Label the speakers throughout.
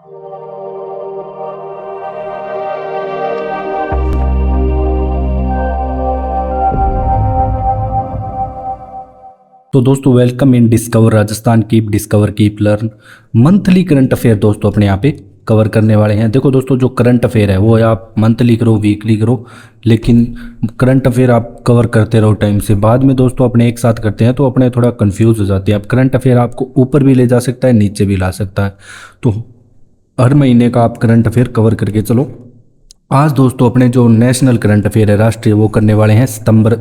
Speaker 1: तो दोस्तों welcome in discover Rajasthan keep discover keep learn monthly current affair दोस्तों अपने यहाँ पे कवर करने वाले हैं। देखो दोस्तों, जो करंट अफेयर है वो आप मंथली करो वीकली करो, लेकिन करंट अफेयर आप कवर करते रहो टाइम से। बाद में दोस्तों अपने एक साथ करते हैं तो अपने थोड़ा कंफ्यूज हो जाते हैं। अब करंट अफेयर आपको ऊपर भी ले जा सकता है, नीचे भी ला सकता है, तो हर महीने का आप करंट अफेयर कवर करके चलो। आज दोस्तों अपने जो नेशनल करंट अफेयर है राष्ट्रीय, वो करने वाले हैं सितंबर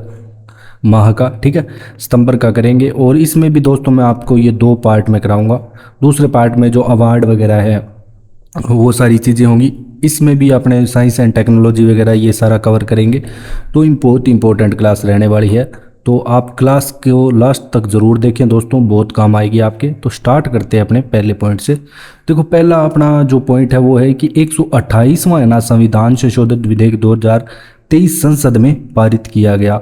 Speaker 1: माह का। ठीक है, सितंबर का करेंगे, और इसमें भी दोस्तों मैं आपको ये 2 पार्ट में कराऊंगा। दूसरे पार्ट में जो अवार्ड वगैरह है वो सारी चीज़ें होंगी, इसमें भी अपने साइंस एंड टेक्नोलॉजी वगैरह ये सारा कवर करेंगे। तो बहुत इंपॉर्टेंट क्लास रहने वाली है, तो आप क्लास को लास्ट तक ज़रूर देखें दोस्तों, बहुत काम आएगी आपके। तो स्टार्ट करते हैं अपने पहले पॉइंट से। देखो, पहला अपना जो पॉइंट है वो है कि 128वां है ना संविधान संशोधित विधेयक 2023 संसद में पारित किया गया।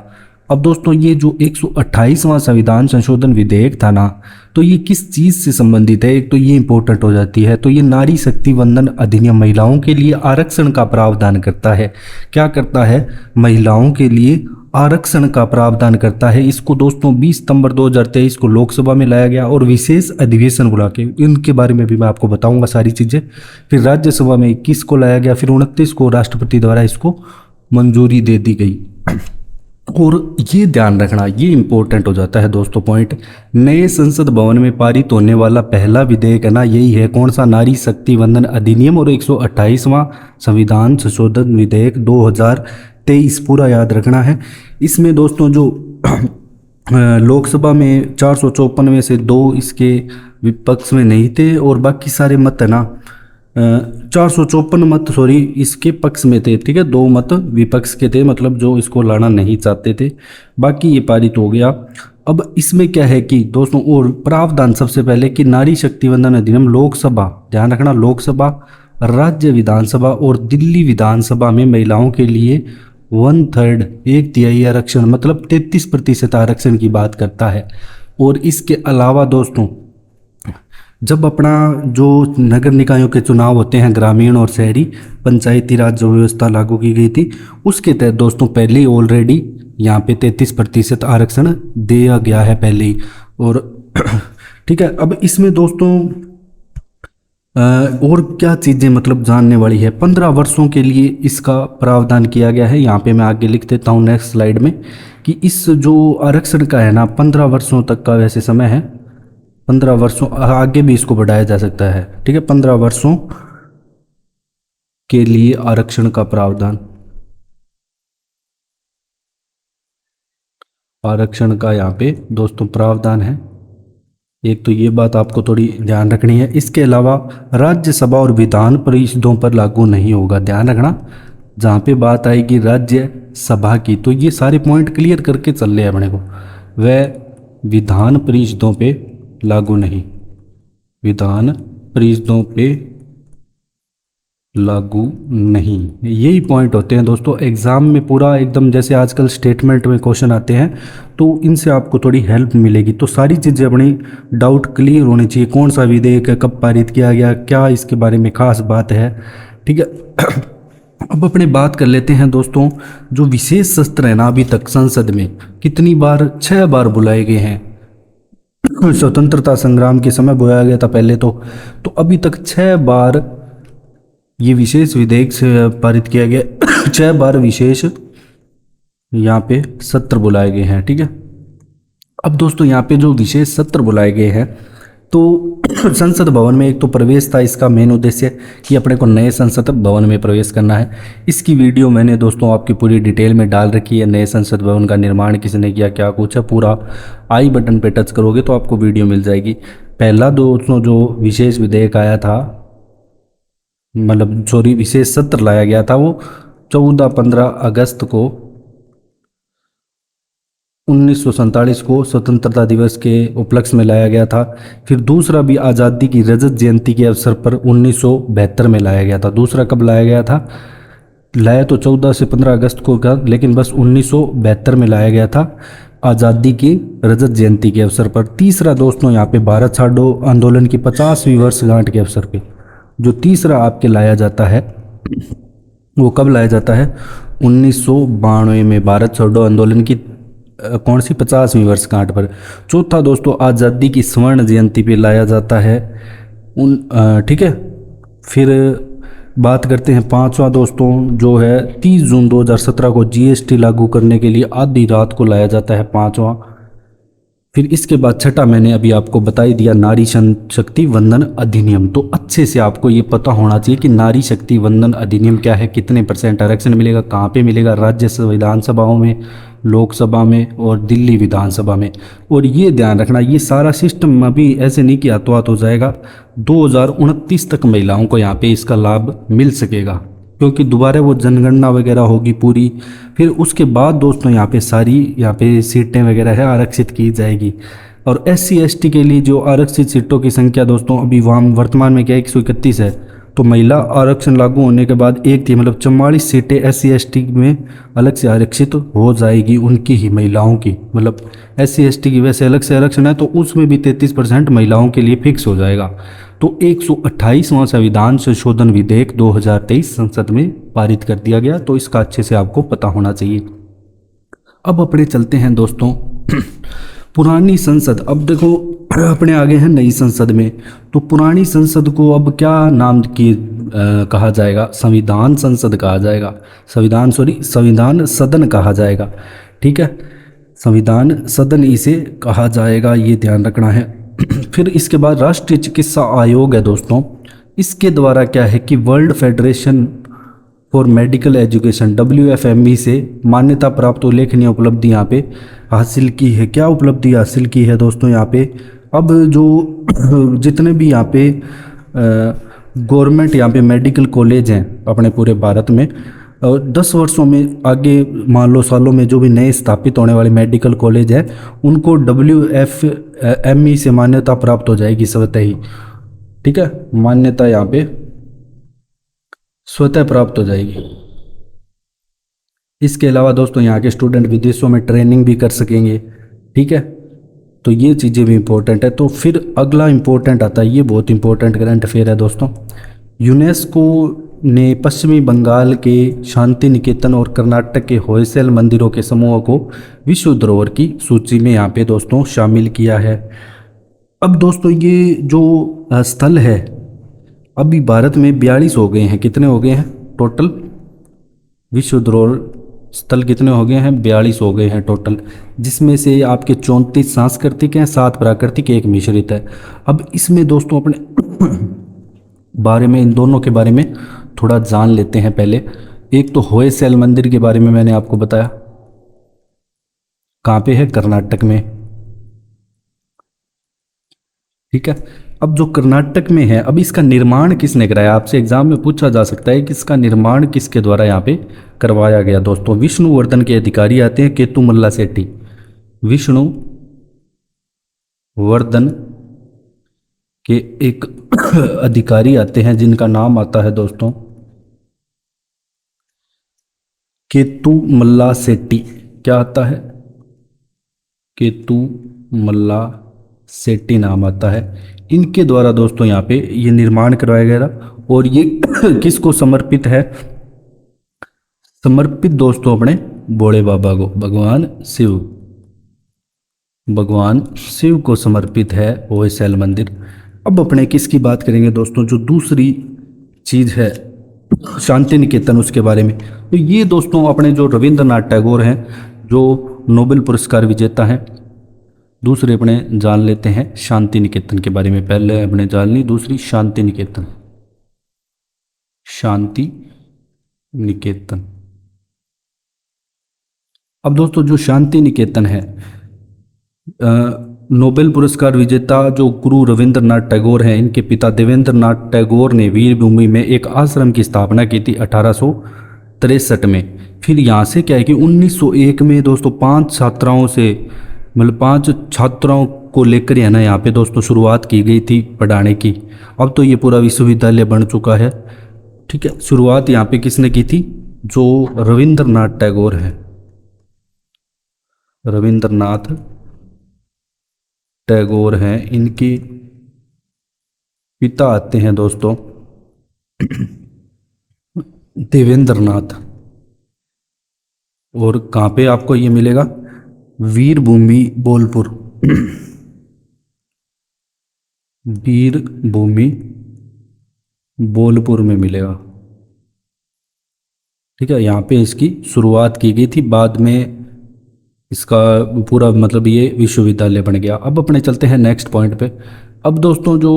Speaker 1: अब दोस्तों ये जो 128वां संविधान संशोधन विधेयक था ना, तो ये किस चीज़ से संबंधित है, एक तो ये इंपॉर्टेंट हो जाती है। तो ये नारी शक्ति वंदन अधिनियम महिलाओं के लिए आरक्षण का प्रावधान करता है। क्या करता है? महिलाओं के लिए आरक्षण का प्रावधान करता है। इसको दोस्तों 20 सितंबर 2023 को लोकसभा में लाया गया, और विशेष अधिवेशन बुला के इनके बारे में भी मैं आपको बताऊंगा सारी चीज़ें। फिर राज्यसभा में 21 को लाया गया, फिर 29 को राष्ट्रपति द्वारा इसको मंजूरी दे दी गई। और ये ध्यान रखना, ये इंपॉर्टेंट हो जाता है दोस्तों पॉइंट। नए संसद भवन में पारित होने वाला पहला विधेयक है ना, यही है कौन सा? नारी शक्ति वंदन अधिनियम और 128वां संविधान संशोधन विधेयक 2023 पूरा याद रखना है। इसमें दोस्तों जो लोकसभा में 454 में से 2 इसके विपक्ष में नहीं थे, और बाकी सारे मत है ना 454 मत इसके पक्ष में थे। ठीक है, 2 मत विपक्ष के थे, मतलब जो इसको लाना नहीं चाहते थे। बाकी ये पारित हो गया। अब इसमें क्या है कि दोस्तों, और प्रावधान सबसे पहले कि नारी शक्ति वंदन अधिनियम लोकसभा, ध्यान रखना, लोकसभा, राज्य विधानसभा और दिल्ली विधानसभा में महिलाओं के लिए 1/3 1/3 आरक्षण, मतलब 33% आरक्षण की बात करता है। और इसके अलावा दोस्तों, जब अपना जो नगर निकायों के चुनाव होते हैं, ग्रामीण और शहरी पंचायती राज जो व्यवस्था लागू की गई थी, उसके तहत दोस्तों पहले ही ऑलरेडी यहाँ पे 33% आरक्षण दिया गया है पहले ही। और ठीक है, अब इसमें दोस्तों और क्या चीज़ें मतलब जानने वाली है। 15 वर्षों के लिए इसका प्रावधान किया गया है। यहाँ पे मैं आगे लिख देता हूँ नेक्स्ट स्लाइड में कि इस जो आरक्षण का है ना 15 वर्षों तक का वैसे समय है, 15 वर्षों आगे भी इसको बढ़ाया जा सकता है। ठीक है, 15 वर्षों के लिए आरक्षण का प्रावधान, आरक्षण का यहाँ पे दोस्तों प्रावधान है। एक तो ये बात आपको थोड़ी ध्यान रखनी है। इसके अलावा राज्यसभा और विधान परिषदों पर लागू नहीं होगा, ध्यान रखना। जहाँ पे बात आएगी राज्य सभा की, तो ये सारे पॉइंट क्लियर करके चल रहे हैं अपने को। वह विधान परिषदों पे लागू नहीं, विधान परिषदों पे लागू नहीं, यही पॉइंट होते हैं दोस्तों। एग्जाम में पूरा एकदम जैसे आजकल स्टेटमेंट में क्वेश्चन आते हैं, तो इनसे आपको थोड़ी हेल्प मिलेगी। तो सारी चीज़ें अपनी डाउट क्लियर होनी चाहिए। कौन सा विधेयक कब पारित किया गया, क्या इसके बारे में खास बात है। ठीक है, अब अपने बात कर लेते हैं दोस्तों, जो विशेष सत्र है ना अभी तक संसद में कितनी बार, 6 बार बुलाए गए हैं। स्वतंत्रता संग्राम के समय बुलाया गया था पहले तो अभी तक 6 बार ये विशेष विधेयक से पारित किया गया। 6 बार विशेष यहाँ पे सत्र बुलाए गए हैं। ठीक है, अब दोस्तों यहाँ पे जो विशेष सत्र बुलाए गए हैं, तो संसद भवन में एक तो प्रवेश था। इसका मेन उद्देश्य कि अपने को नए संसद भवन में प्रवेश करना है। इसकी वीडियो मैंने दोस्तों आपकी पूरी डिटेल में डाल रखी है। नए संसद भवन का निर्माण किसने किया, क्या कुछ है, पूरा आई बटन पे टच करोगे तो आपको वीडियो मिल जाएगी। पहला दोस्तों जो विशेष विधेयक आया था, मतलब सॉरी विशेष सत्र लाया गया था, वो 14-15 अगस्त को 1947 को स्वतंत्रता दिवस के उपलक्ष्य में लाया गया था। फिर दूसरा भी आज़ादी की रजत जयंती के अवसर पर 1972 में लाया गया था। दूसरा कब लाया गया था? लाया तो 14 से 15 अगस्त को था, लेकिन बस 1972 में लाया गया था आज़ादी की रजत जयंती के अवसर पर। तीसरा दोस्तों यहाँ पे भारत छोड़ो आंदोलन की 50वीं वर्षगांठ के अवसर पे जो तीसरा आपके लाया जाता है वो कब लाया जाता है? 1992 में भारत छोड़ो आंदोलन की कौन सी 50वीं वर्षगांठ पर। चौथा दोस्तों आज़ादी की स्वर्ण जयंती पे लाया जाता है ठीक है। फिर बात करते हैं पांचवा दोस्तों, जो है 30 जून 2017 को जीएसटी लागू करने के लिए आधी रात को लाया जाता है पांचवा। फिर इसके बाद छठा मैंने अभी आपको बता ही दिया, नारी शक्ति वंदन अधिनियम। तो अच्छे से आपको ये पता होना चाहिए कि नारी शक्ति वंदन अधिनियम क्या है, कितने % आरक्षण मिलेगा, कहाँ पे मिलेगा, राज्य विधानसभाओं में, लोकसभा में और दिल्ली विधानसभा में। और ये ध्यान रखना, ये सारा सिस्टम अभी ऐसे नहीं कि हाथों हाथ हो जाएगा, 2029 तक महिलाओं को यहाँ पे इसका लाभ मिल सकेगा, क्योंकि दोबारा वो जनगणना वगैरह होगी पूरी। फिर उसके बाद दोस्तों यहाँ पे सारी यहाँ पे सीटें वगैरह है आरक्षित की जाएगी। और SC ST के लिए जो आरक्षित सीटों की संख्या दोस्तों अभी वहाँ वर्तमान में क्या 131 है। तो महिला आरक्षण लागू होने के बाद एक थी मतलब 44 सीटें SC ST में अलग से आरक्षित हो जाएगी, उनकी ही महिलाओं की, मतलब SC ST की वैसे अलग से आरक्षण है तो उसमें भी 33% महिलाओं के लिए फिक्स हो जाएगा। तो 128वां संविधान संशोधन विधेयक 2023 संसद में पारित कर दिया गया, तो इसका अच्छे से आपको पता होना चाहिए। अब अपने चलते हैं दोस्तों पुरानी संसद। अब देखो अपने आगे हैं नई संसद में, तो पुरानी संसद को अब क्या नाम की कहा जाएगा? संविधान संसद कहा जाएगा, संविधान सदन कहा जाएगा, ठीक है, संविधान सदन इसे कहा जाएगा, ये ध्यान रखना है। फिर इसके बाद राष्ट्रीय चिकित्सा आयोग है दोस्तों, इसके द्वारा क्या है कि world federation for medical education WFME से मान्यता प्राप्त उल्लेखनीय उपलब्धि यहाँ पे हासिल की है। क्या उपलब्धि हासिल की है दोस्तों यहाँ पे? अब जो जितने भी यहाँ पे गवर्नमेंट यहाँ पे मेडिकल कॉलेज हैं अपने पूरे भारत में, 10 वर्षों में आगे मान लो सालों में जो भी नए स्थापित होने वाले मेडिकल कॉलेज हैं उनको WFME से मान्यता प्राप्त हो जाएगी स्वतः ही, ठीक है, मान्यता यहाँ पे स्वतः प्राप्त हो जाएगी। इसके अलावा दोस्तों यहाँ के स्टूडेंट विदेशों में ट्रेनिंग भी कर सकेंगे, ठीक है, तो ये चीज़ें भी इम्पोर्टेंट है। तो फिर अगला इम्पोर्टेंट आता है, ये बहुत इंपॉर्टेंट करंट अफेयर है दोस्तों, यूनेस्को ने पश्चिमी बंगाल के शांति निकेतन और कर्नाटक के होयसल मंदिरों के समूह को विश्व धरोहर की सूची में यहाँ पे दोस्तों शामिल किया है। अब दोस्तों ये जो स्थल है अभी भारत में 42 हो गए हैं, कितने हो गए हैं टोटल? विश्व धरोहर स्थल कितने हो गए हैं? 42 हो गए हैं टोटल, जिसमें से आपके 34 सांस्कृतिक हैं, 7 प्राकृतिक, 1 मिश्रित है। अब इसमें दोस्तों अपने बारे में, इन दोनों के बारे में थोड़ा जान लेते हैं पहले। एक तो होयसल मंदिर के बारे में मैंने आपको बताया, कहाँ पे है? कर्नाटक में, ठीक है। अब जो कर्नाटक में है, अब इसका निर्माण किसने कराया? आपसे एग्जाम में पूछा जा सकता है कि इसका निर्माण किसके द्वारा यहाँ पे करवाया गया दोस्तों। विष्णुवर्धन के अधिकारी आते हैं, केतुमल्ला सेठी, विष्णुवर्धन के एक अधिकारी आते हैं जिनका नाम आता है दोस्तों केतुमल्ला सेठी। क्या आता है? केतुमल्ला सेठी नाम आता है। इनके द्वारा दोस्तों यहाँ पे ये निर्माण करवाया गया था। और ये किसको समर्पित है? समर्पित दोस्तों अपने भोले बाबा को, भगवान शिव को समर्पित है होयसल मंदिर। अब अपने किसकी बात करेंगे दोस्तों? जो दूसरी चीज़ है शांति निकेतन, उसके बारे में। तो ये दोस्तों अपने जो रविंद्रनाथ टैगोर हैं, जो नोबेल पुरस्कार विजेता हैं। दूसरे अपने जान लेते हैं शांति निकेतन के बारे में। पहले अपने जान ली, दूसरी शांति निकेतन। शांति निकेतन। अब दोस्तों जो शांति निकेतन है, नोबेल पुरस्कार विजेता जो गुरु रविंद्रनाथ टैगोर हैं, इनके पिता देवेंद्रनाथ टैगोर ने वीरभूमि में एक आश्रम की स्थापना की थी 1863 में। फिर यहाँ से क्या है कि 1901 में दोस्तों 5 छात्राओं से, मतलब 5 छात्राओं को लेकर है ना यहाँ पे दोस्तों शुरुआत की गई थी पढ़ाने की। अब तो ये पूरा विश्वविद्यालय बन चुका है, ठीक है। शुरुआत यहाँ पे किसने की थी? जो रविंद्रनाथ टैगोर हैं, रविंद्रनाथ टैगोर हैं, इनके पिता आते हैं दोस्तों देवेंद्र नाथ। और कहाँ पे आपको ये मिलेगा? वीर भूमि बोलपुर। वीर भूमि बोलपुर में मिलेगा। ठीक है, यहाँ पे इसकी शुरुआत की गई थी, बाद में इसका पूरा मतलब ये विश्वविद्यालय बन गया। अब अपने चलते हैं नेक्स्ट पॉइंट पे। अब दोस्तों जो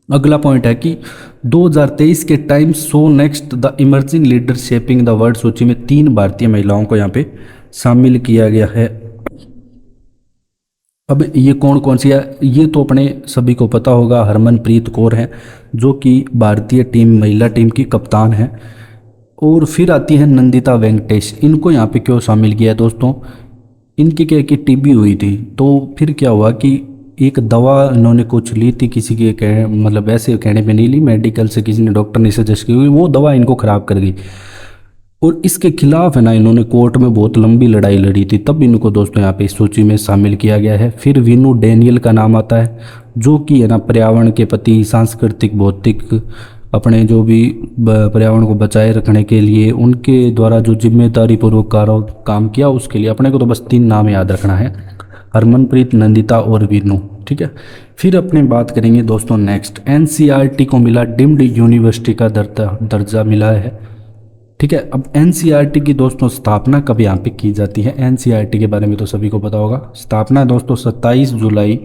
Speaker 1: अगला पॉइंट है कि 2023 के times show next the emerging leader shaping the world सूची में 3 भारतीय महिलाओं को यहाँ पे शामिल किया गया है। अब ये कौन कौन सी है, ये तो अपने सभी को पता होगा, हरमनप्रीत कौर है जो कि भारतीय टीम महिला टीम की कप्तान है। और फिर आती है नंदिता वेंकटेश। इनको यहाँ पे क्यों शामिल किया है दोस्तों? इनकी क्या कि टीबी हुई थी, तो फिर क्या हुआ कि एक दवा इन्होंने कुछ ली थी, किसी के मतलब ऐसे कहने पे नहीं ली, मेडिकल से किसी ने, डॉक्टर ने सजेस्ट की, वो दवा इनको ख़राब कर गई। और इसके खिलाफ है ना इन्होंने कोर्ट में बहुत लंबी लड़ाई लड़ी थी, तब इनको दोस्तों यहाँ पे इस सूची में शामिल किया गया है। फिर वीनू डैनियल का नाम आता है, जो कि है ना पर्यावरण के प्रति सांस्कृतिक भौतिक अपने जो भी पर्यावरण को बचाए रखने के लिए उनके द्वारा जो जिम्मेदारी पूर्वक काम किया, उसके लिए अपने को तो बस 3 नाम याद रखना है, हरमनप्रीत, नंदिता और वीनू। ठीक है, फिर अपने बात करेंगे दोस्तों नेक्स्ट, एनसीईआरटी को मिला डीम्ड यूनिवर्सिटी का दर्जा मिला है। ठीक है, अब एनसीईआरटी की दोस्तों स्थापना कब यहाँ पे की जाती है? एनसीईआरटी के बारे में तो सभी को पता होगा। स्थापना दोस्तों 27 जुलाई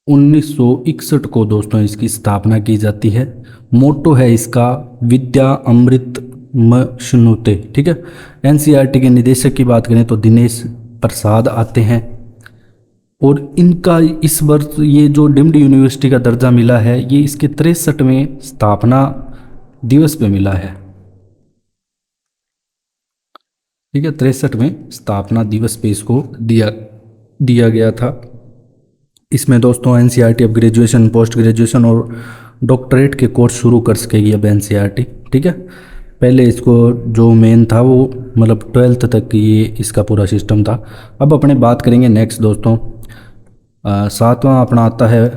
Speaker 1: 1961 को दोस्तों इसकी स्थापना की जाती है। मोटो है इसका विद्या अमृत मशनुते। ठीक है, एनसीईआरटी के निदेशक की बात करें तो दिनेश प्रसाद आते हैं। और इनका इस वर्ष ये जो डीम्ड यूनिवर्सिटी का दर्जा मिला है, ये इसके 63वें स्थापना दिवस पे मिला है। ठीक है, 63वें स्थापना दिवस पे इसको दिया गया था। इसमें दोस्तों एनसीईआरटी अब ग्रेजुएशन, पोस्ट ग्रेजुएशन और डॉक्टरेट के कोर्स शुरू कर सकेगी अब एनसीईआरटी। ठीक है, पहले इसको जो मेन था वो मतलब 12th तक ये इसका पूरा सिस्टम था। अब अपने बात करेंगे नेक्स्ट दोस्तों, 7वां अपना आता है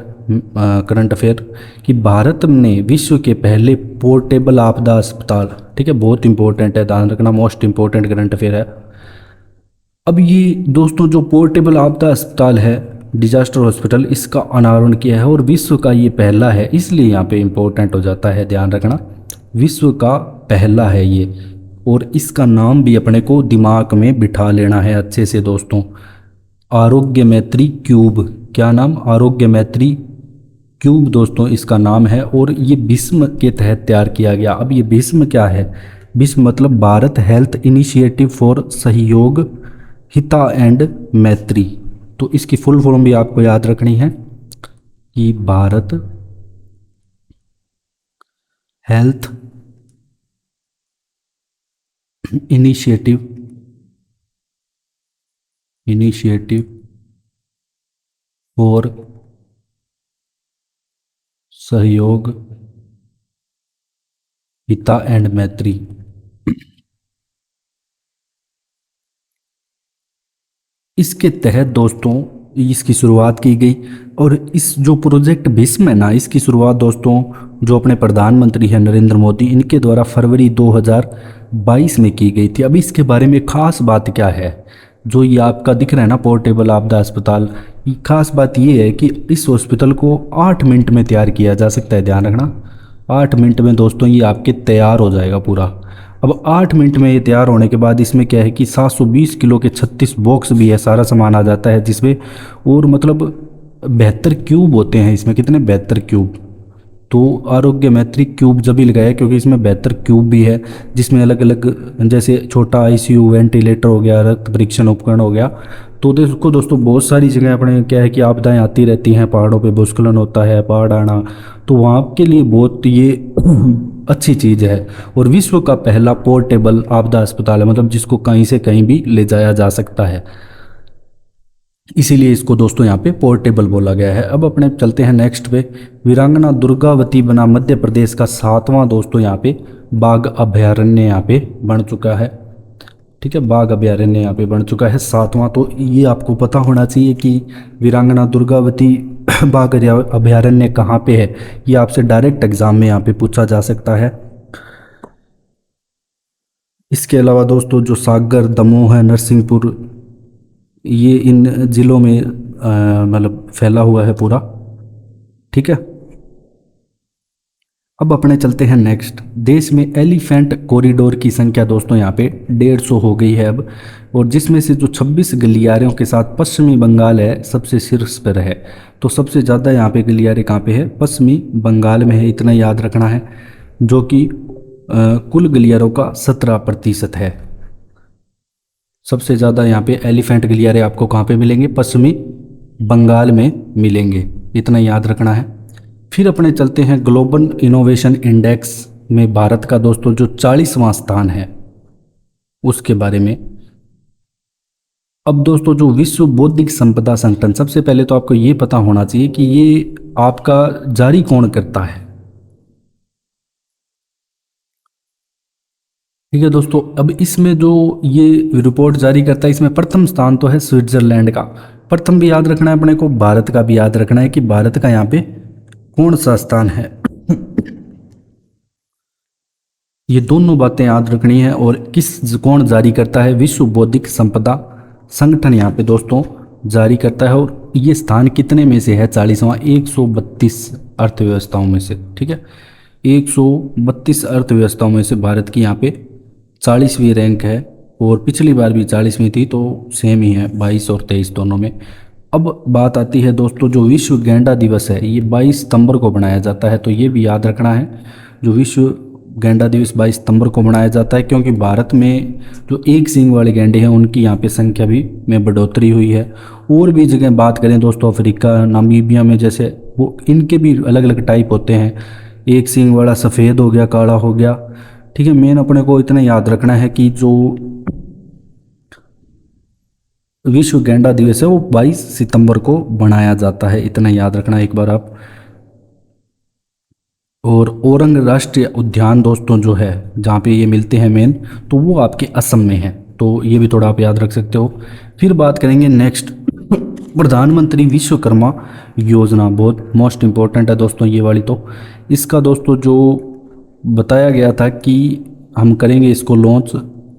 Speaker 1: करंट अफेयर कि भारत ने विश्व के पहले पोर्टेबल आपदा अस्पताल। ठीक है, बहुत इंपॉर्टेंट है, ध्यान रखना, मोस्ट इंपॉर्टेंट करंट अफेयर है। अब ये दोस्तों जो पोर्टेबल आपदा अस्पताल है, डिजास्टर हॉस्पिटल, इसका अनावरण किया है और विश्व का ये पहला है, इसलिए यहाँ पे इंपॉर्टेंट हो जाता है, ध्यान रखना, विश्व का पहला है ये। और इसका नाम भी अपने को दिमाग में बिठा लेना है अच्छे से दोस्तों, आरोग्य मैत्री क्यूब। क्या नाम? आरोग्य मैत्री क्यूब दोस्तों इसका नाम है। और ये बिस्म के तहत तैयार किया गया। अब ये बिस्म क्या है? बिस्म मतलब भारत हेल्थ इनिशिएटिव फॉर सहयोग हिता एंड मैत्री। तो इसकी फुल फॉर्म भी आपको याद रखनी है कि भारत हेल्थ इनिशिएटिव फॉर सहयोग हिता एंड मैत्री। इसके तहत दोस्तों इसकी शुरुआत की गई। और इस जो प्रोजेक्ट भीष्म है ना, इसकी शुरुआत दोस्तों जो अपने प्रधानमंत्री हैं नरेंद्र मोदी, इनके द्वारा फरवरी 2022 में की गई थी। अब इसके बारे में खास बात क्या है, जो ये आपका दिख रहा है ना पोर्टेबल आपदा अस्पताल, खास बात ये है कि इस हॉस्पिटल को 8 मिनट में तैयार किया जा सकता है, ध्यान रखना, 8 मिनट में दोस्तों ये आपके तैयार हो जाएगा पूरा। अब 8 मिनट में ये तैयार होने के बाद इसमें क्या है कि 720 किलो के 36 बॉक्स भी है, सारा सामान आ जाता है जिसमें, और मतलब 72 क्यूब होते हैं इसमें। कितने? 72 क्यूब। तो आरोग्य मैत्री क्यूब जब भी लगाया क्योंकि इसमें 72 क्यूब भी है, जिसमें अलग अलग जैसे छोटा आईसीयू, वेंटिलेटर हो गया, रक्त परीक्षण उपकरण हो गया। तो देखो दोस्तों बहुत सारी जगह अपने क्या है कि आपदाएं आती रहती हैं, पहाड़ों पे भूस्खलन होता है, बाढ़ आना, तो वहाँ के लिए बहुत ये अच्छी चीज़ है। और विश्व का पहला पोर्टेबल आपदा अस्पताल है, मतलब जिसको कहीं से कहीं भी ले जाया जा सकता है, इसीलिए इसको दोस्तों यहाँ पे पोर्टेबल बोला गया है। अब अपने चलते हैं नेक्स्ट पे, वीरांगना दुर्गावती बना मध्य प्रदेश का 7वां दोस्तों यहाँ पे बाघ अभयारण्य यहाँ पे बन चुका है। ठीक है, बाघ अभयारण्य यहाँ पे बन चुका है 7वां। तो ये आपको पता होना चाहिए कि वीरांगना दुर्गावती बाघ अभयारण्य कहाँ पे है, ये आपसे डायरेक्ट एग्जाम में यहाँ पे पूछा जा सकता है। इसके अलावा दोस्तों जो सागर, दमोह है, नरसिंहपुर, ये इन जिलों में मतलब फैला हुआ है पूरा। ठीक है, अब अपने चलते हैं नेक्स्ट। देश में एलिफेंट कॉरिडोर की संख्या दोस्तों यहाँ पे 150 हो गई है अब, और जिसमें से जो 26 गलियारों के साथ पश्चिमी बंगाल है सबसे शीर्ष पर है। तो सबसे ज़्यादा यहाँ पे गलियारे कहाँ पे है, पश्चिमी बंगाल में है, इतना याद रखना है, जो कि कुल गलियारों का 17% है। सबसे ज़्यादा यहाँ पे एलिफेंट गलियारे आपको कहाँ पे मिलेंगे, पश्चिमी बंगाल में मिलेंगे, इतना याद रखना है। फिर अपने चलते हैं ग्लोबल इनोवेशन इंडेक्स में भारत का दोस्तों जो 40वां स्थान है उसके बारे में। अब दोस्तों जो विश्व बौद्धिक संपदा संगठन, सबसे पहले तो आपको ये पता होना चाहिए कि ये आपका जारी कौन करता है। ठीक है दोस्तों, अब इसमें जो ये रिपोर्ट जारी करता है इसमें प्रथम स्थान तो है स्विट्जरलैंड का, प्रथम भी याद रखना है अपने को, भारत का भी याद रखना है कि भारत का यहाँ पे कौन सा स्थान है। ये दोनों बातें याद रखनी है। और कौन जारी करता है, विश्व बौद्धिक संपदा संगठन यहाँ पे दोस्तों जारी करता है। और ये स्थान कितने में से है, 40वां, 132 अर्थव्यवस्थाओं में से। ठीक है, 132 अर्थव्यवस्थाओं में से भारत की यहाँ पे 40वीं रैंक है, और पिछली बार भी 40वीं थी, तो सेम ही है 22 और 23 दोनों में। अब बात आती है दोस्तों जो विश्व गैंडा दिवस है, ये 22 सितंबर को बनाया जाता है, तो ये भी याद रखना है। जो विश्व गैंडा दिवस 22 सितंबर को मनाया जाता है, क्योंकि भारत में जो एक सींग वाले गैंडे हैं उनकी यहाँ पे संख्या भी में बढ़ोतरी हुई है। और भी जगह बात करें दोस्तों, अफ्रीका, नामीबिया में जैसे, वो इनके भी अलग अलग टाइप होते हैं, एक सींग वाला सफ़ेद हो गया, काला हो गया। ठीक है, मेन अपने को इतना याद रखना है कि जो विश्व गैंडा दिवस है वो 22 सितंबर को मनाया जाता है, इतना याद रखना एक बार आप। और औरंग राष्ट्रीय उद्यान दोस्तों जो है जहाँ पे ये मिलते हैं मेन, तो वो आपके असम में है, तो ये भी थोड़ा आप याद रख सकते हो। फिर बात करेंगे नेक्स्ट, प्रधानमंत्री विश्वकर्मा योजना, बहुत मोस्ट इम्पोर्टेंट है दोस्तों ये वाली। तो इसका दोस्तों जो बताया गया था कि हम करेंगे इसको लॉन्च,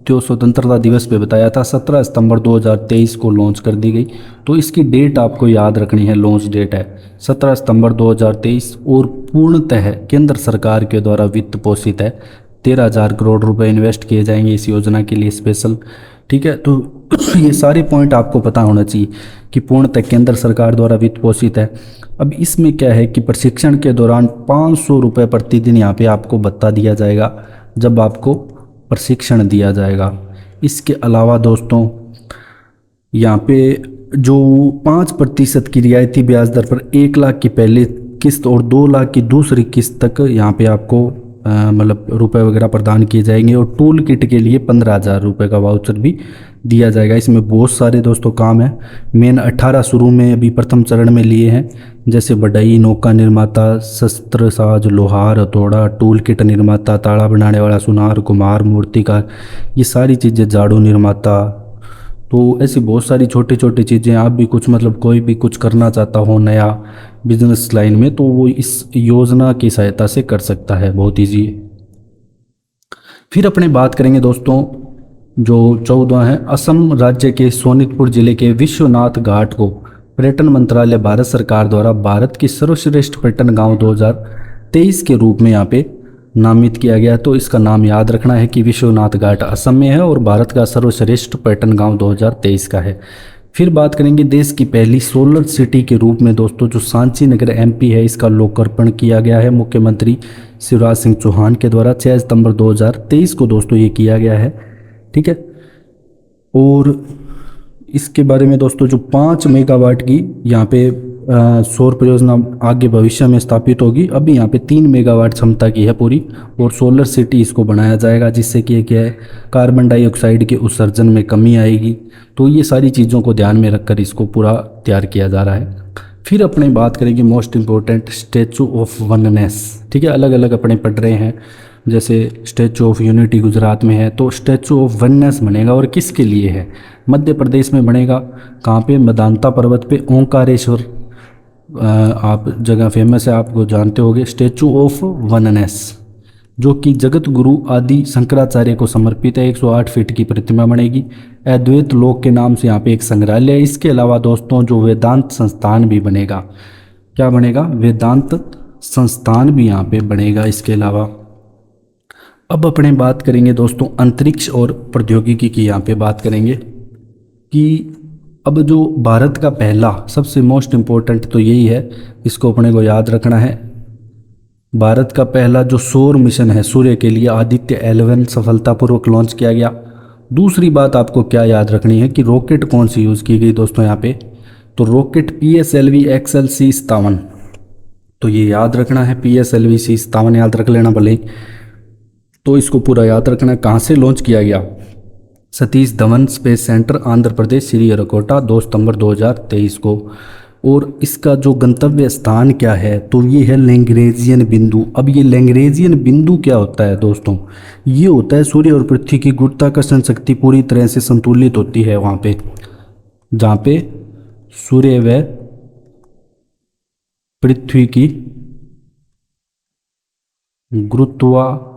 Speaker 1: जो स्वतंत्रता दिवस पे बताया था, 17 सितंबर 2023 को लॉन्च कर दी गई। तो इसकी डेट आपको याद रखनी है, लॉन्च डेट है 17 सितंबर 2023, और पूर्णतः केंद्र सरकार के द्वारा वित्त पोषित है। 13,000 करोड़ रुपए इन्वेस्ट किए जाएंगे इस योजना के लिए स्पेशल। ठीक है, तो ये सारे पॉइंट आपको पता होना चाहिए कि पूर्णतः केंद्र सरकार द्वारा वित्त पोषित है। अब इसमें क्या है कि प्रशिक्षण के दौरान 500 रुपये प्रतिदिन यहाँ पे आपको भत्ता दिया जाएगा जब आपको प्रशिक्षण दिया जाएगा। इसके अलावा दोस्तों यहाँ पे जो 5% की रियायती ब्याज दर पर 1 लाख की पहली किस्त और 2 लाख की दूसरी किस्त तक यहाँ पे आपको मतलब रुपए वगैरह प्रदान किए जाएंगे। और टूल किट के लिए 15,000 रुपये का वाउचर भी दिया जाएगा। इसमें बहुत सारे दोस्तों काम है, मेन 18 शुरू में अभी प्रथम चरण में लिए हैं, जैसे बढ़ई, नौका निर्माता, शस्त्र साज, लोहार, हथौड़ा, टूल किट निर्माता, ताड़ा बनाने वाला, सुनार, कुम्हार, मूर्तिकार, ये सारी चीज़ें, झाड़ू निर्माता। तो ऐसी बहुत सारी छोटी छोटी चीज़ें, आप भी कुछ मतलब कोई भी कुछ करना चाहता हो नया बिजनेस लाइन में, तो वो इस योजना की सहायता से कर सकता है, बहुत ईजी है। फिर अपने बात करेंगे दोस्तों जो 14वां है, असम राज्य के सोनितपुर जिले के विश्वनाथ घाट को पर्यटन मंत्रालय भारत सरकार द्वारा भारत की सर्वश्रेष्ठ पर्यटन गांव 2023 के रूप में यहाँ पे नामित किया गया। तो इसका नाम याद रखना है कि विश्वनाथ घाट असम में है और भारत का सर्वश्रेष्ठ पर्यटन गांव 2023 का है। फिर बात करेंगे देश की पहली सोलर सिटी के रूप में दोस्तों जो सांची नगर एमपी है, इसका लोकार्पण किया गया है मुख्यमंत्री शिवराज सिंह चौहान के द्वारा 6 सितंबर 2023 को दोस्तों ये किया गया है। ठीक है, और इसके बारे में दोस्तों जो 5 मेगावाट की यहाँ पे सौर परियोजना आगे भविष्य में स्थापित होगी। अभी यहाँ पे 3 मेगावाट क्षमता की है पूरी, और सोलर सिटी इसको बनाया जाएगा, जिससे कि क्या है कार्बन डाइऑक्साइड के उत्सर्जन में कमी आएगी। तो ये सारी चीज़ों को ध्यान में रखकर इसको पूरा तैयार किया जा रहा है। फिर अपने बात करेंगे most important statue of oneness. ठीक है, अलग अलग अपने पढ़ रहे हैं, जैसे स्टैचू ऑफ यूनिटी गुजरात में है, तो स्टैचू ऑफ वननेस बनेगा और किसके लिए है, मध्य प्रदेश में बनेगा। कहाँ पे, मेदांता पर्वत पे ओंकारेश्वर आप जगह फेमस है, आपको जानते होंगे, स्टेचू ऑफ वननेस, जो कि जगत गुरु आदि शंकराचार्य को समर्पित है। 108 फीट की प्रतिमा बनेगी। अद्वैत लोक के नाम से यहाँ पे एक संग्रहालय है। इसके अलावा दोस्तों जो वेदांत संस्थान भी बनेगा, क्या बनेगा, वेदांत संस्थान भी यहाँ पे बनेगा इसके अलावा। अब अपने बात करेंगे दोस्तों अंतरिक्ष और प्रौद्योगिकी की, यहाँ पे बात करेंगे कि अब जो भारत का पहला सबसे मोस्ट इम्पोर्टेंट तो यही है, इसको अपने को याद रखना है। भारत का पहला जो सौर मिशन है सूर्य के लिए, आदित्य 11 सफलतापूर्वक लॉन्च किया गया। दूसरी बात आपको क्या याद रखनी है कि रॉकेट कौन सी यूज़ की गई दोस्तों यहाँ पे, तो रॉकेट PSLV XL-C57। तो ये याद रखना है, PSLV C57 याद रख लेना भले ही। तो इसको पूरा याद रखना, कहाँ से लॉन्च किया गया, सतीश धवन स्पेस सेंटर, आंध्र प्रदेश, श्रीहरिकोटा, 2 सितंबर 2023 को। और इसका जो गंतव्य स्थान क्या है, तो ये है लैग्रेंजियन बिंदु। अब ये लैग्रेंजियन बिंदु क्या होता है दोस्तों, ये होता है सूर्य और पृथ्वी की गुरुत्वाकर्षण शक्ति पूरी तरह से संतुलित होती है वहाँ पे, जहाँ पे सूर्य व पृथ्वी की गुरुत्वाकर्षण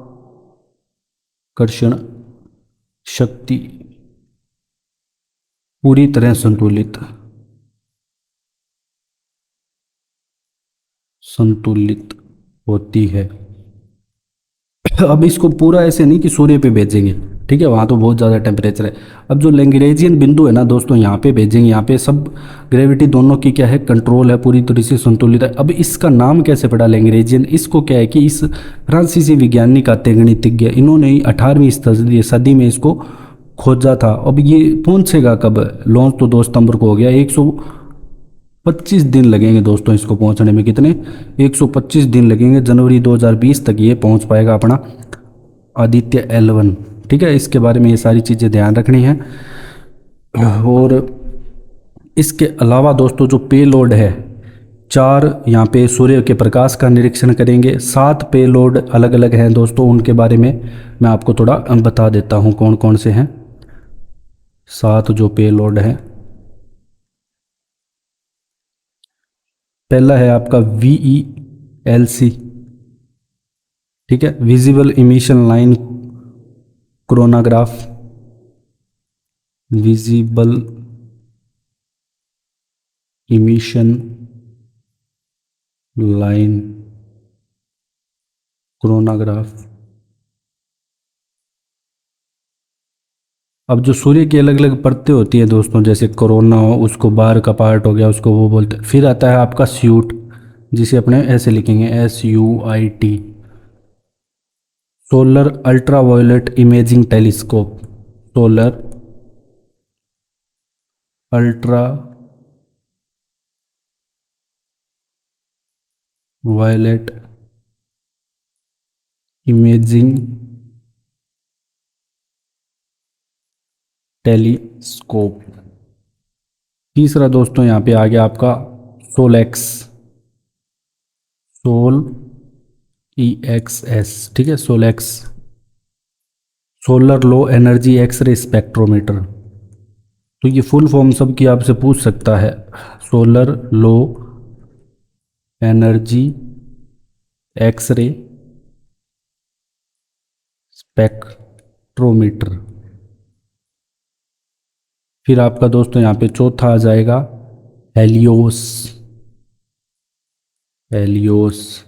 Speaker 1: शक्ति पूरी तरह संतुलित संतुलित होती है। अब इसको पूरा ऐसे नहीं कि सूर्य पे भेजेंगे, ठीक है, वहाँ तो बहुत ज़्यादा टेम्परेचर है। अब जो लैग्रेंजियन बिंदु है ना दोस्तों, यहाँ पे भेजेंगे, यहाँ पे सब ग्रेविटी दोनों की क्या है, कंट्रोल है, पूरी तरह से संतुलित है। अब इसका नाम कैसे पड़ा लैग्रेंजियन, इसको क्या है कि इस फ्रांसीसी वैज्ञानिक आते गणितज्ञ, इन्होंने ही 18वीं सदी में इसको खोजा था। अब ये पहुँचेगा कब, लॉन्च तो 2 सितंबर को हो गया। 125 दिन लगेंगे दोस्तों इसको पहुंचने में, कितने, 125 दिन लगेंगे। जनवरी 2020 तक ये पहुंच पाएगा अपना आदित्य L1, ठीक है। इसके बारे में ये सारी चीज़ें ध्यान रखनी है। और इसके अलावा दोस्तों जो पेलोड है, 4 यहाँ पे सूर्य के प्रकाश का निरीक्षण करेंगे। 7 पेलोड अलग अलग हैं दोस्तों, उनके बारे में मैं आपको थोड़ा बता देता हूँ कौन कौन से हैं। 7 जो पेलोड हैं, पहला है आपका VELC, ठीक है, visible emission line coronagraph, visible emission line coronagraph. अब जो सूर्य की अलग अलग परतें होती है दोस्तों, जैसे कोरोना हो, उसको बाहर का पार्ट हो गया, उसको वो बोलते हैं। फिर आता है आपका स्यूट, जिसे अपने ऐसे लिखेंगे SUIT, solar ultraviolet imaging telescope, solar ultra violet imaging telescope. तीसरा दोस्तों यहाँ पे आ गया आपका सोलेक्स, सोल EXS, ठीक है, SoLEXS, solar low energy x-ray spectrometer. तो ये फुल फॉर्म सब की आपसे पूछ सकता है, solar low energy x-ray spectrometer. फिर आपका दोस्तों यहाँ पे चौथा आ जाएगा Helios, Helios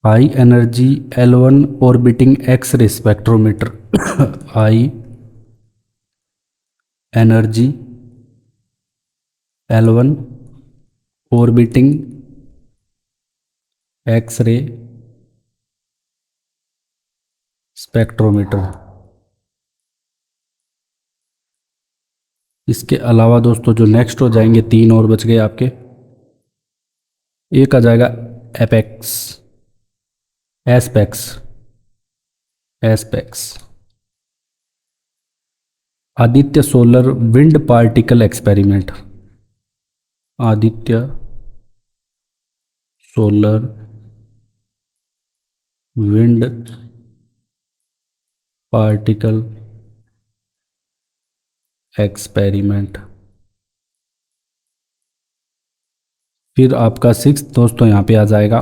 Speaker 1: high energy L1 orbiting x-ray spectrometer, high energy L1 orbiting x-ray spectrometer. इसके अलावा दोस्तों जो नेक्स्ट हो जाएंगे, 3 और बच गए आपके। एक आ जाएगा apex, ASPEX, ASPEX, Aditya solar wind particle experiment, Aditya solar wind particle experiment. फिर आपका 6 दोस्तों यहाँ पे आ जाएगा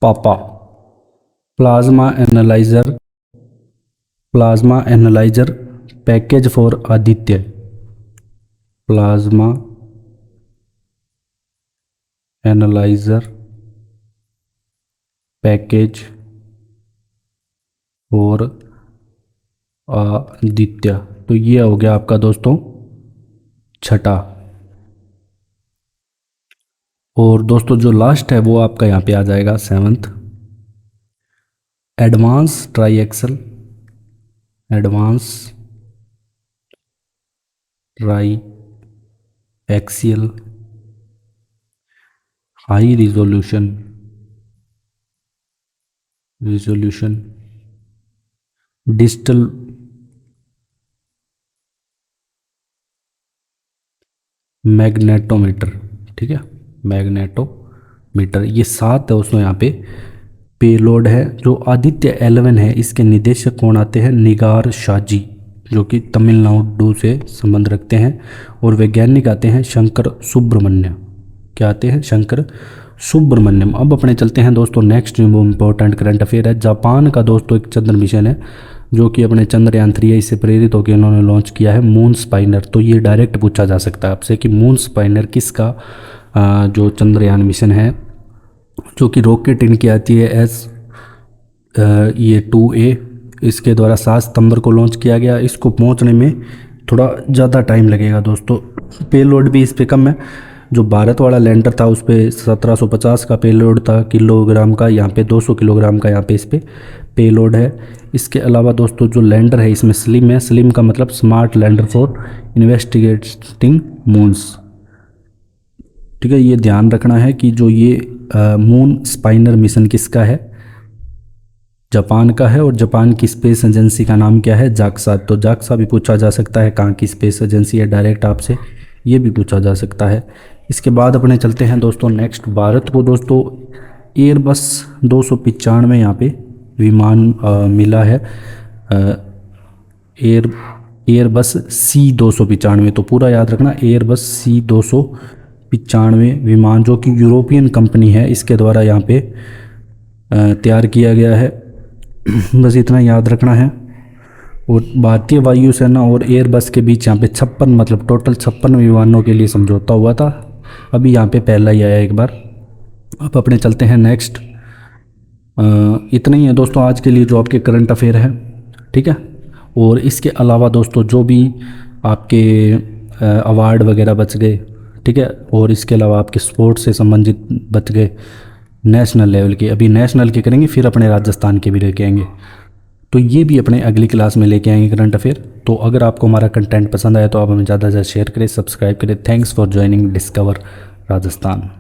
Speaker 1: पापा, plasma analyser, plasma analyser package for Aditya, plasma analyser package और आदित्य। तो ये हो गया आपका दोस्तों छठा। और दोस्तों जो लास्ट है वो आपका यहाँ पे आ जाएगा 7th, advance tri axial, advance tri axial high resolution digital magnetometer. ठीक है, मैग्नेटोमीटर। ये 7 है उसमें यहाँ पे पेलोड है। जो आदित्य 11 है इसके निदेशक कौन आते हैं? निगार शाजी, जो कि तमिलनाडु से संबंध रखते हैं। और वैज्ञानिक आते हैं शंकर सुब्रमण्यम। क्या आते हैं? शंकर सुब्रमण्यम। अब अपने चलते हैं दोस्तों नेक्स्ट जो इम्पोर्टेंट करंट अफेयर है। जापान का दोस्तों एक चंद्र मिशन है जो कि अपने चंद्रयान 3 है, इससे प्रेरित होकर उन्होंने लॉन्च किया है मून स्पाइनर। तो ये डायरेक्ट पूछा जा सकता है आपसे कि मून स्पाइनर किसका जो चंद्रयान मिशन है, जो कि रॉकेट इनकी आती है ये 2A, इसके द्वारा 7 सितंबर को लॉन्च किया गया। इसको पहुंचने में थोड़ा ज़्यादा टाइम लगेगा दोस्तों। पेलोड भी इस पे कम है। जो भारत वाला लैंडर था उस पर 1750 का पेलोड था किलोग्राम का, यहाँ पे 200 किलोग्राम का यहाँ पे इस पे पेलोड है। इसके अलावा दोस्तों जो लैंडर है इसमें स्लिम है। स्लिम का मतलब smart lander for investigating moons. ठीक है, ये ध्यान रखना है कि जो ये मून स्पाइनर मिशन किसका है? जापान का है। और जापान की स्पेस एजेंसी का नाम क्या है? जाक्सा। तो जाक्सा भी पूछा जा सकता है कहाँ की स्पेस एजेंसी है, डायरेक्ट आपसे ये भी पूछा जा सकता है। इसके बाद अपने चलते हैं दोस्तों नेक्स्ट। भारत को दोस्तों एयरबस 295 यहाँ पे विमान मिला है। Airbus C295। तो पूरा याद रखना, एयरबस C295 विमान जो कि यूरोपियन कंपनी है इसके द्वारा यहाँ पे तैयार किया गया है। बस इतना याद रखना है। और भारतीय वायुसेना और एयरबस के बीच यहाँ पे 56 मतलब टोटल 56 विमानों के लिए समझौता हुआ था। अभी यहाँ पे पहला ही आया एक बार। अब अपने चलते हैं नेक्स्ट। इतना ही है दोस्तों आज के लिए जो आपके करंट अफेयर है। ठीक है, और इसके अलावा दोस्तों जो भी आपके अवार्ड वगैरह बच गए, ठीक है, और इसके अलावा आपके स्पोर्ट्स से संबंधित बच गए नेशनल लेवल के, अभी नेशनल के करेंगे फिर अपने राजस्थान के भी लेके आएंगे। तो ये भी अपने अगली क्लास में लेके आएंगे करंट अफेयर। तो अगर आपको हमारा कंटेंट पसंद आया तो आप हमें ज़्यादा से ज़्यादा शेयर करें, सब्सक्राइब करें। Thanks for joining discover Rajasthan.